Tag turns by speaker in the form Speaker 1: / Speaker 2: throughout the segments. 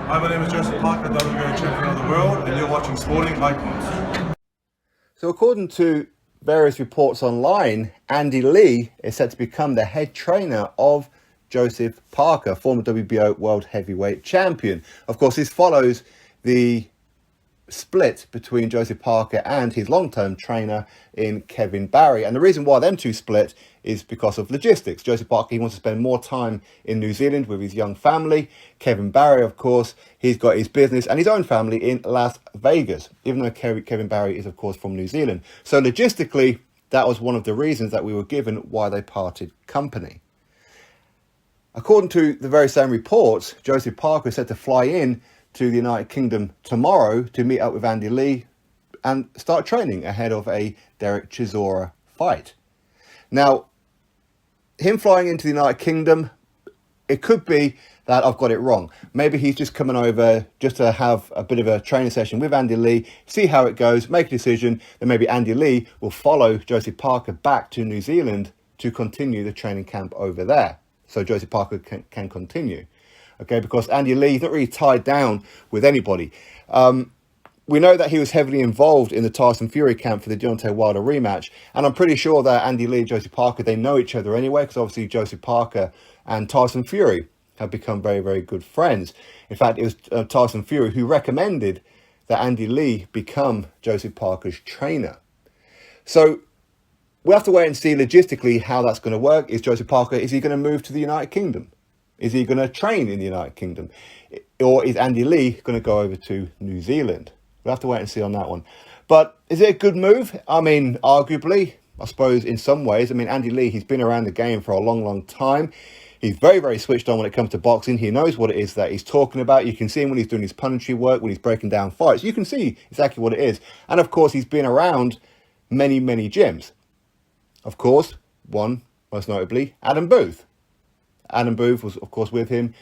Speaker 1: Hi, my name is Joseph Parker, WBO champion of the world, and you're watching Sporting Icons.
Speaker 2: So according to various reports online, Andy Lee is set to become the head trainer of Joseph Parker, former WBO World Heavyweight Champion. Of course, this follows the split between Joseph Parker and his long-term trainer in Kevin Barry. And the reason why them two split is because of logistics. Joseph Parker, he wants to spend more time in New Zealand with his young family. Kevin Barry, of course, he's got his business and his own family in Las Vegas, even though Kevin Barry is, of course, from New Zealand. So logistically, that was one of the reasons that we were given why they parted company. According to the very same reports, Joseph Parker is set to fly in to the United Kingdom tomorrow to meet up with Andy Lee and start training ahead of a Derek Chisora fight. Now, him flying into the United Kingdom, it could be that I've got it wrong. Maybe he's just coming over just to have a bit of a training session with Andy Lee, see how it goes, make a decision, then maybe Andy Lee will follow Joseph Parker back to New Zealand to continue the training camp over there, so Joseph Parker can continue. Okay, because Andy Lee is not really tied down with anybody. We know that he was heavily involved in the Tyson Fury camp for the Deontay Wilder rematch. And I'm pretty sure that Andy Lee and Joseph Parker, they know each other anyway, because obviously Joseph Parker and Tyson Fury have become very, very good friends. In fact, it was Tyson Fury who recommended that Andy Lee become Joseph Parker's trainer. So we'll have to wait and see logistically how that's going to work. Is Joseph Parker, is he going to move to the United Kingdom? Is he going to train in the United Kingdom? Or is Andy Lee going to go over to New Zealand? We'll have to wait and see on that one. But is it a good move? I mean, arguably, I suppose in some ways. I mean, Andy Lee, he's been around the game for a long, long time. He's very, very switched on when it comes to boxing. He knows what it is that he's talking about. You can see him when he's doing his punditry work, when he's breaking down fights. You can see exactly what it is. And of course, he's been around many, many gyms. Of course, one, most notably, Adam Booth. Adam Booth was, of course, with him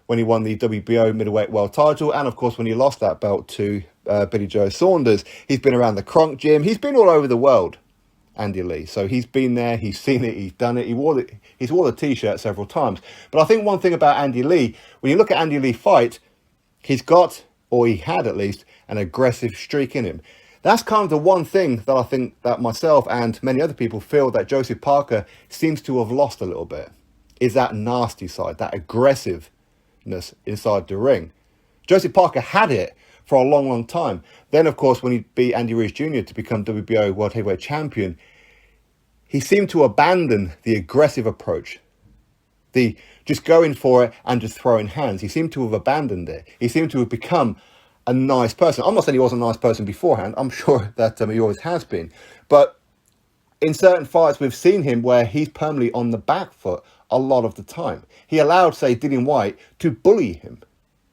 Speaker 2: when he won the WBO middleweight world title, and of course when he lost that belt to Billy Joe Saunders. He's been around the Kronk gym. He's been all over the world, Andy Lee. So he's been there, he's seen it, he's done it. He's wore the t-shirt several times. But I think one thing about Andy Lee, when you look at Andy Lee fight, he's got, or he had at least, an aggressive streak in him. That's kind of the one thing that I think that myself and many other people feel that Joseph Parker seems to have lost a little bit, is that nasty side, that aggressiveness inside the ring. Joseph Parker had it for a long, long time. Then, of course, when he beat Andy Ruiz Jr. to become WBO World Heavyweight Champion, he seemed to abandon the aggressive approach, the just going for it and just throwing hands. He seemed to have abandoned it. He seemed to have become a nice person. I'm not saying he wasn't a nice person beforehand. I'm sure that he always has been. But in certain fights, we've seen him where he's permanently on the back foot a lot of the time. He allowed, say, Dillian Whyte to bully him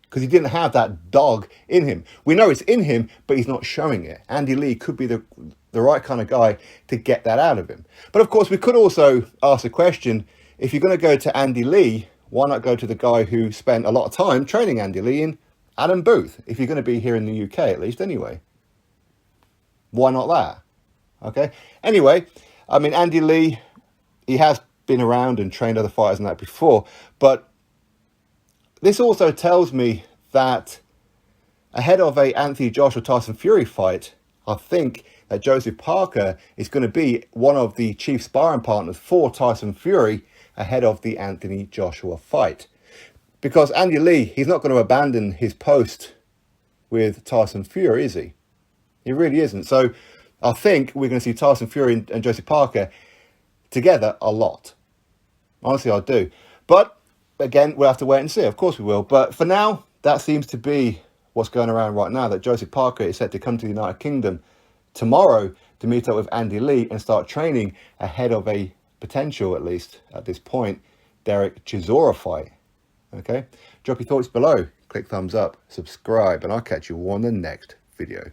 Speaker 2: because he didn't have that dog in him. We know it's in him, but he's not showing it. Andy Lee could be the right kind of guy to get that out of him. But of course, we could also ask the question, if you're going to go to Andy Lee, why not go to the guy who spent a lot of time training Andy Lee in Adam Booth, if you're going to be here in the UK at least anyway? Why not that? Okay. Anyway, I mean, Andy Lee, he has been around and trained other fighters and that before, but this also tells me that ahead of a Anthony Joshua Tyson Fury fight, I think that Joseph Parker is going to be one of the chief sparring partners for Tyson Fury ahead of the Anthony Joshua fight. Because Andy Lee, he's not going to abandon his post with Tyson Fury, is he? He really isn't. So I think we're going to see Tyson Fury and Joseph Parker together a lot. Honestly, I do. But again, we'll have to wait and see. Of course we will. But for now, that seems to be what's going around right now, that Joseph Parker is set to come to the United Kingdom tomorrow to meet up with Andy Lee and start training ahead of a potential, at least at this point, Derek Chisora fight. Okay? Drop your thoughts below. Click thumbs up, subscribe, and I'll catch you on the next video.